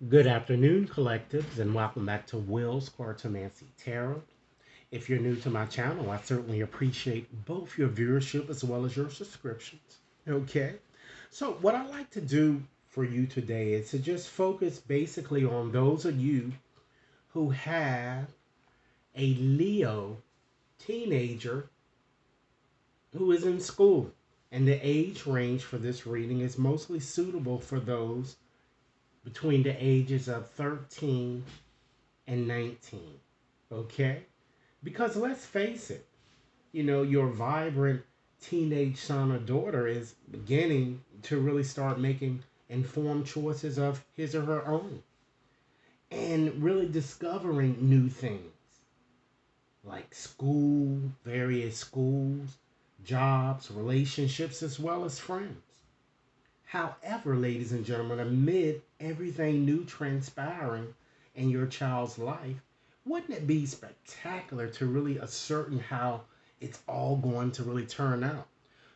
Good afternoon, collectives, and welcome back to Will's Cartomancy Tarot. If you're new to my channel, I certainly appreciate both your viewership as well as your subscriptions. Okay, so what I like to do for you today is to just focus basically on those of you who have a Leo teenager who is in school. And the age range for this reading is mostly suitable for those between the ages of 13 and 19. Okay? Because let's face it, your vibrant teenage son or daughter is beginning to really start making informed choices of his or her own and really discovering new things like school, various schools, jobs, relationships, as well as friends. However, ladies and gentlemen, amid everything new transpiring in your child's life, wouldn't it be spectacular to really ascertain how it's all going to really turn out?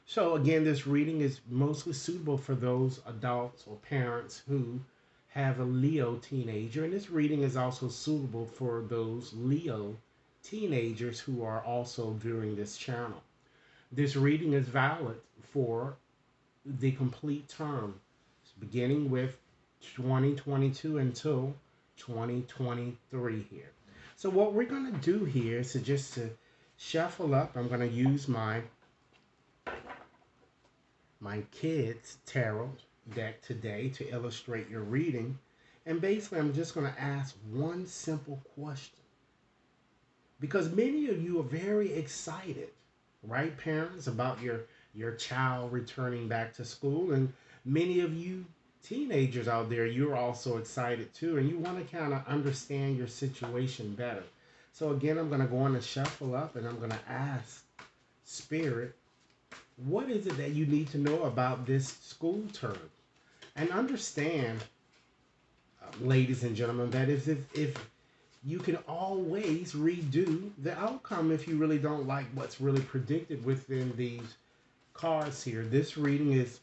So, again, this reading is mostly suitable for those adults or parents who have a Leo teenager, and this reading is also suitable for those Leo teenagers who are also viewing this channel. This reading is valid for the complete term, beginning with 2022 until 2023 here. So what we're going to do here is to shuffle up. I'm going to use my kids tarot deck today to illustrate your reading. And basically, I'm just going to ask one simple question because many of you are very excited, right, parents, about your child returning back to school, and many of you teenagers out there, you're also excited too, and you want to kind of understand your situation better. So again, I'm going to go on and shuffle up, and I'm going to ask Spirit, what is it that you need to know about this school term? And understand, ladies and gentlemen, that if you can always redo the outcome if you really don't like what's really predicted within these cards here. This reading is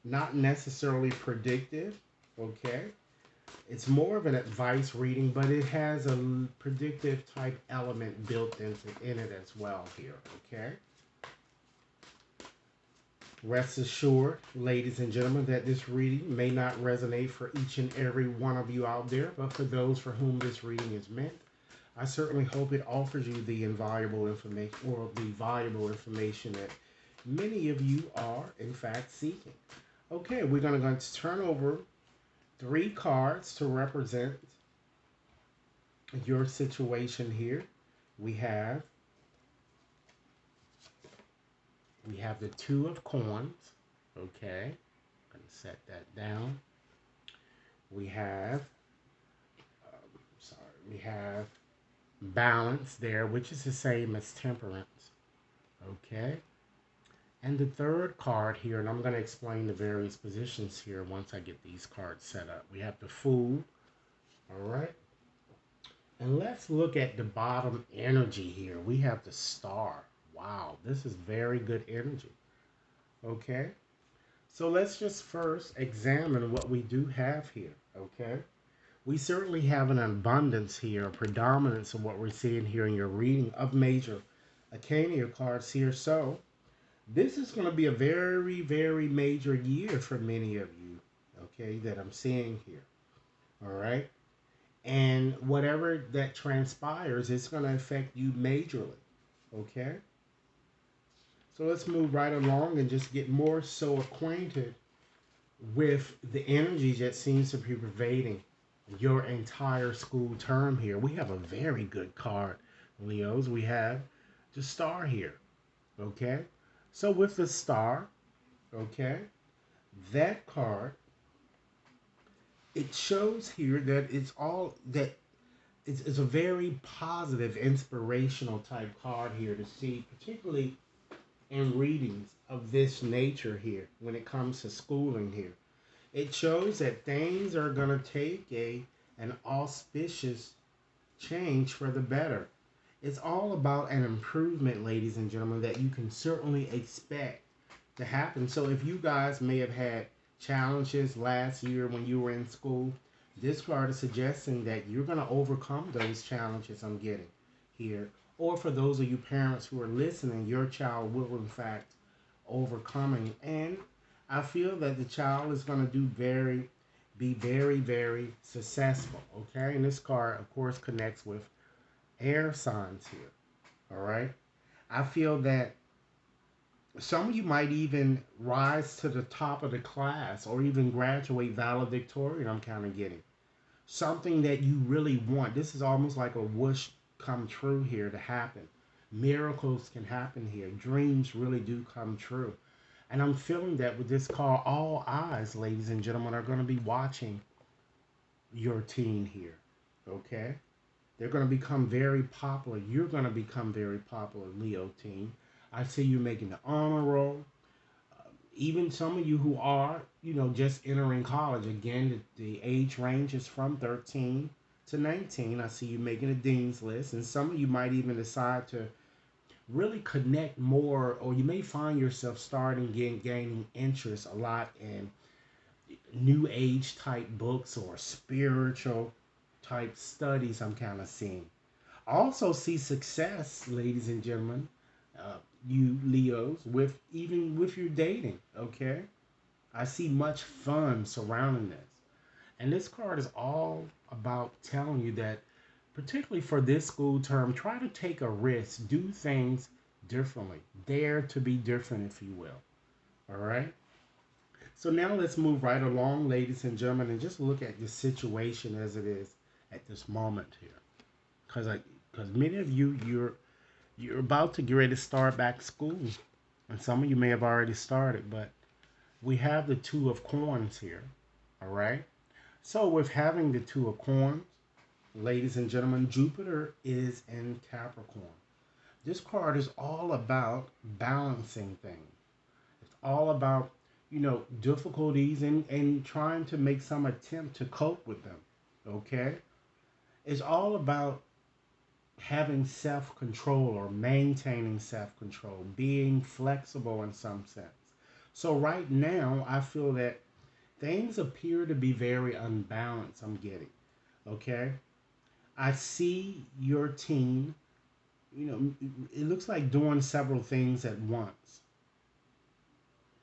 not necessarily predictive, okay? It's more of an advice reading, but it has a predictive type element built in it as well here, okay? Rest assured, ladies and gentlemen, that this reading may not resonate for each and every one of you out there, but for those for whom this reading is meant, I certainly hope it offers you the invaluable information or the valuable information that many of you are, in fact, seeking. Okay, we're going to turn over three cards to represent your situation here. We have the Two of Coins. Okay, I'm going to set that down. We have, we have Balance there, which is the same as Temperance. Okay, and the third card here, and I'm going to explain the various positions here once I get these cards set up. We have the Fool. All right. And let's look at the bottom energy here. We have the Star. Wow, this is very good energy. Okay. So let's just first examine what we do have here. Okay. We certainly have an abundance here, a predominance of what we're seeing here in your reading of major arcana cards here. So this is going to be a very, very major year for many of you, okay, that I'm seeing here. All right. And whatever that transpires, it's going to affect you majorly. Okay. So let's move right along and just get more so acquainted with the energy that seems to be pervading your entire school term here. We have a very good card, Leos. We have the Star here. Okay. So with the Star, okay, that card, it shows here that it's a very positive, inspirational type card here to see, particularly in readings of this nature here when it comes to schooling here. It shows that things are going to take an auspicious change for the better. It's all about an improvement, ladies and gentlemen, that you can certainly expect to happen. So if you guys may have had challenges last year when you were in school, This card is suggesting that you're going to overcome those challenges I'm getting here. Or for those of you parents who are listening, your child will, in fact, overcoming. And I feel that the child is going to be very, very successful. Okay. And this card, of course, connects with air signs here. All right. I feel that some of you might even rise to the top of the class or even graduate valedictorian. I'm kind of getting something that you really want. This is almost like a wish come true here to happen. Miracles can happen here. Dreams really do come true. And I'm feeling that with this call, all eyes, ladies and gentlemen, are going to be watching your teen here. Okay? They're going to become very popular. You're going to become very popular, Leo teen. I see you making the honor roll. Even some of you who are, just entering college. Again, the age range is from 13 to 19. I see you making a dean's list. And some of you might even decide to really connect more, or you may find yourself starting gaining interest a lot in new age type books or spiritual type studies. I'm kind of seeing. I also see success, ladies and gentlemen, you Leos, with even with your dating. Okay, I see much fun surrounding this. And this card is all about telling you that, particularly for this school term, try to take a risk, do things differently, dare to be different, if you will. All right. So now let's move right along, ladies and gentlemen, and just look at the situation as it is at this moment here. Because many of you, you're about to get ready to start back school, and some of you may have already started, but we have the two of coins here. All right. So with having the two of coins, ladies and gentlemen, Jupiter is in Capricorn. This card is all about balancing things. It's all about, difficulties and trying to make some attempt to cope with them. Okay? It's all about having self control or maintaining self control, being flexible in some sense. So, right now, I feel that things appear to be very unbalanced. I'm getting. Okay? I see your team, it looks like doing several things at once.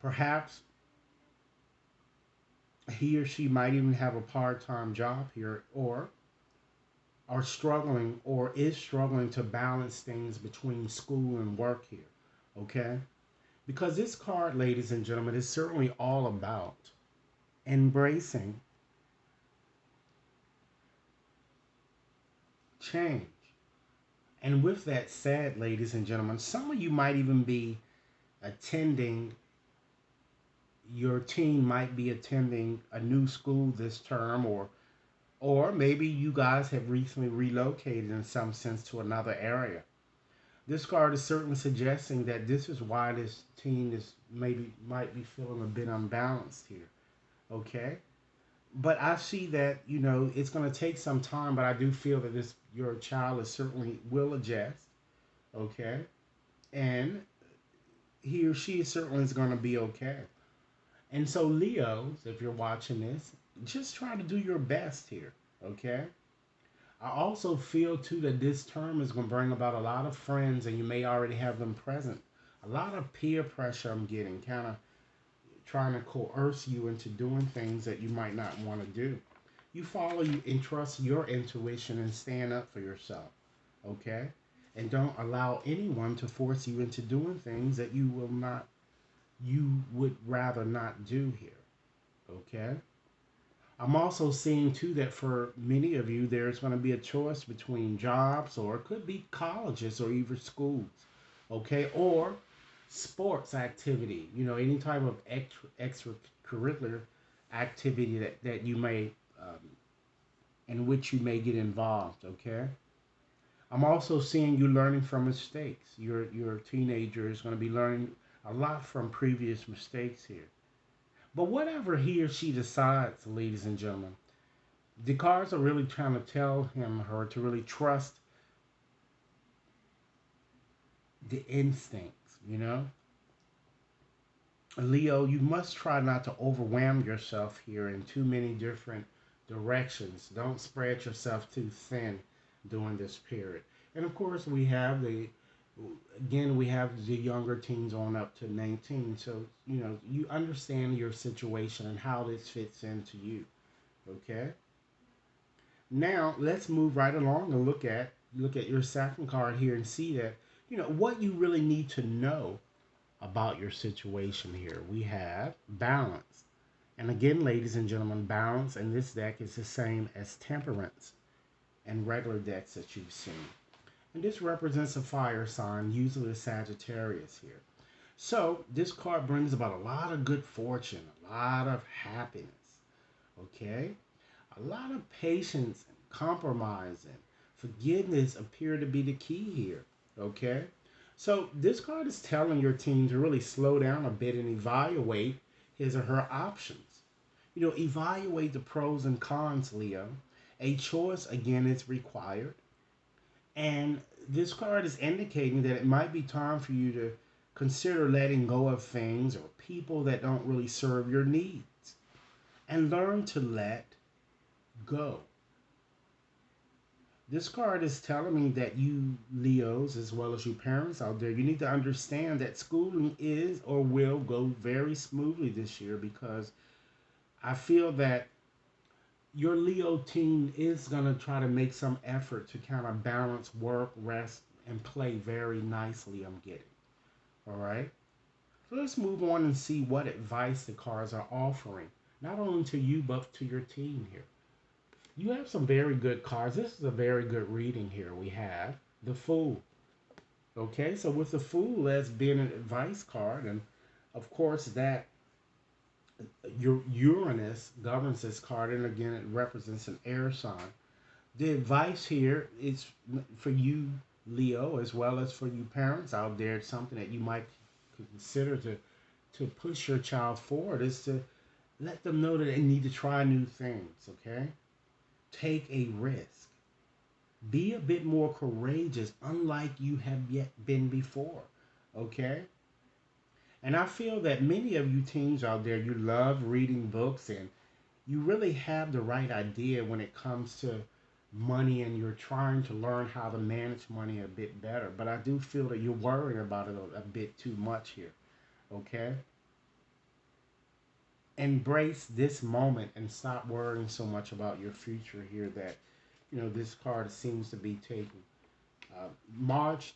Perhaps he or she might even have a part-time job here, or are struggling or is struggling to balance things between school and work here. Okay? Because this card, ladies and gentlemen, is certainly all about embracing change. And with that said, ladies and gentlemen, some of you might even be attending, your teen might be attending a new school this term, or maybe you guys have recently relocated in some sense to another area. This card is certainly suggesting that this is why this teen is maybe might be feeling a bit unbalanced here. Okay? But I see that, it's going to take some time, but I do feel that this your child is certainly will adjust. Okay? And he or she certainly is going to be okay. And so, Leos, if you're watching this, just try to do your best here. Okay? I also feel too that this term is going to bring about a lot of friends, and you may already have them present. A lot of peer pressure I'm getting, kind of trying to coerce you into doing things that you might not want to do. You follow you and trust your intuition and stand up for yourself. Okay? And don't allow anyone to force you into doing things that you would rather not do here. Okay? I'm also seeing too that for many of you, there's going to be a choice between jobs, or it could be colleges or even schools, okay, or sports activity. Any type of extracurricular activity that you may, in which you may get involved. Okay. I'm also seeing you learning from mistakes. Your teenager is going to be learning a lot from previous mistakes here. But whatever he or she decides, ladies and gentlemen, the cards are really trying to tell him or her to really trust the instincts. Leo, you must try not to overwhelm yourself here in too many different directions. Don't spread yourself too thin during this period. And of course, we have the younger teens on up to 19. So, you understand your situation and how this fits into you. Okay? Now, let's move right along and look at your second card here and see that, what you really need to know about your situation here. We have balance. And again, ladies and gentlemen, balance in this deck is the same as temperance and regular decks that you've seen. And this represents a fire sign, usually a Sagittarius here. So this card brings about a lot of good fortune, a lot of happiness, okay? A lot of patience and compromise and forgiveness appear to be the key here, okay? So this card is telling your team to really slow down a bit and evaluate his or her options. Evaluate the pros and cons, Leo. A choice, again, is required. And this card is indicating that it might be time for you to consider letting go of things or people that don't really serve your needs and learn to let go. This card is telling me that you Leos, as well as you parents out there, you need to understand that schooling is or will go very smoothly this year, because I feel that your Leo team is going to try to make some effort to kind of balance work, rest, and play very nicely, I'm getting. All right? So let's move on and see what advice the cards are offering, not only to you, but to your team here. You have some very good cards. This is a very good reading here. We have the Fool. Okay, so with the Fool as being an advice card, and of course that your Uranus governs this card, and again it represents an air sign. The advice here is for you, Leo, as well as for you parents out there. It's something that you might consider to push your child forward, is to let them know that they need to try new things. Okay, take a risk. Be a bit more courageous, unlike you have yet been before. Okay? And I feel that many of you teens out there, you love reading books and you really have the right idea when it comes to money, and you're trying to learn how to manage money a bit better. But I do feel that you're worrying about it a bit too much here. Okay? Embrace this moment and stop worrying so much about your future here, that this card seems to be taking. March,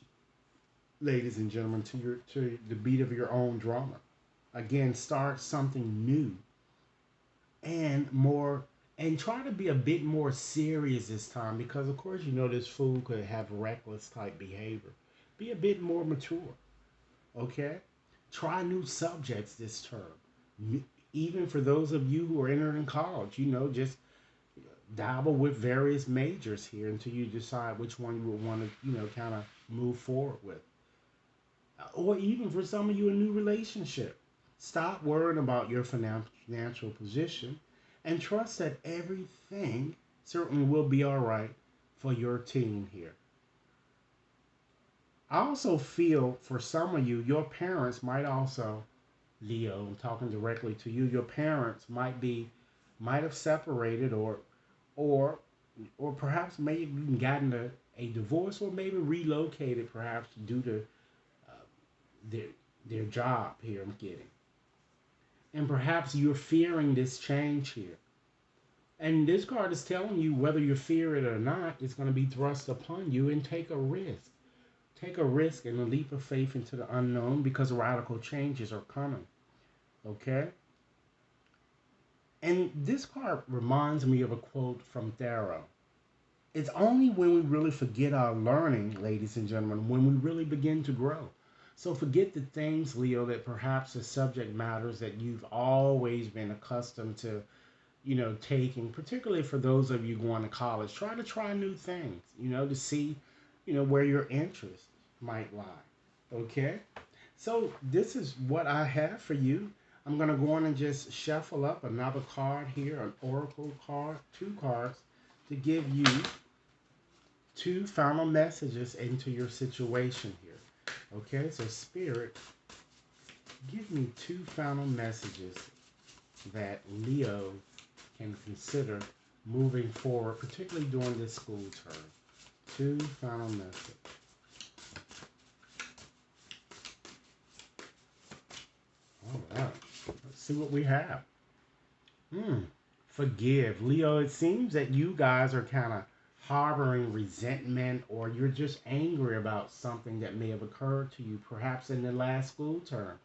ladies and gentlemen, to the beat of your own drama. Again, start something new and more, and try to be a bit more serious this time, because of course this fool could have reckless type behavior. Be a bit more mature. Okay, try new subjects this term. Even for those of you who are entering college, just dabble with various majors here until you decide which one you would want to, kind of move forward with. Or even for some of you, a new relationship. Stop worrying about your financial position and trust that everything certainly will be all right for your team here. I also feel for some of you, your parents might also, Leo, I'm talking directly to you, your parents might have separated, or or perhaps maybe even gotten a divorce, or maybe relocated perhaps due to uh, their their job here, I'm getting. And perhaps you're fearing this change here. And this card is telling you, whether you fear it or not, it's going to be thrust upon you, and take a risk. Take a risk and a leap of faith into the unknown, because radical changes are coming. Okay? And this card reminds me of a quote from Thoreau. It's only when we really forget our learning, ladies and gentlemen, when we really begin to grow. So forget the things, Leo, that perhaps the subject matters that you've always been accustomed to, taking, particularly for those of you going to college. Try new things, to see, where your interest might lie. Okay? So this is what I have for you. I'm going to go on and just shuffle up another card here, an oracle card, two cards, to give you two final messages into your situation here. Okay, so Spirit, give me two final messages that Leo can consider moving forward, particularly during this school term. Two final message. All right. Let's see what we have. Hmm. Forgive. Leo, it seems that you guys are kind of harboring resentment or you're just angry about something that may have occurred to you, perhaps in the last school term.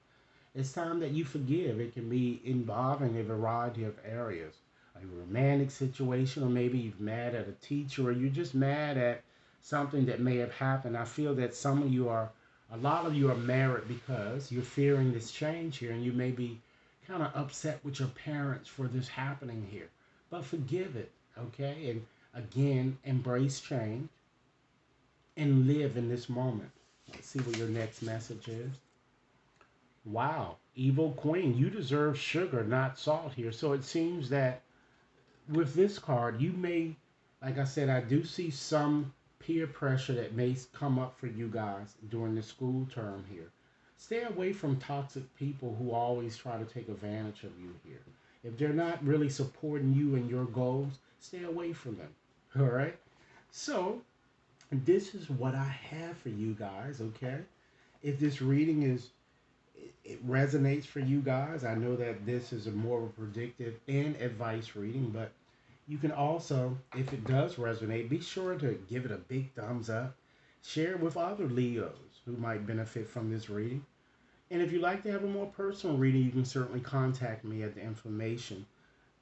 It's time that you forgive. It can be involving a variety of areas. A romantic situation, or maybe you're mad at a teacher, or you're just mad at something that may have happened. I feel that a lot of you are married because you're fearing this change here, and you may be kind of upset with your parents for this happening here. But forgive it, okay? And again, embrace change and live in this moment. Let's see what your next message is. Wow, evil queen, you deserve sugar, not salt here. So it seems that with this card, you may, like I said, I do see some peer pressure that may come up for you guys during the school term here. Stay away from toxic people who always try to take advantage of you here. If they're not really supporting you and your goals, stay away from them. All right? So, this is what I have for you guys, okay? If this reading it resonates for you guys. I know that this is a more of a predictive and advice reading, but you can also, if it does resonate, be sure to give it a big thumbs up. Share it with other Leos who might benefit from this reading. And if you'd like to have a more personal reading, you can certainly contact me at the information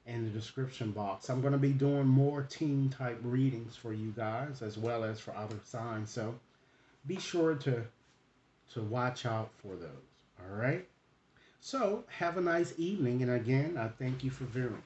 in the description box. I'm going to be doing more team type readings for you guys as well as for other signs. So be sure to watch out for those. All right. So have a nice evening. And again, I thank you for viewing.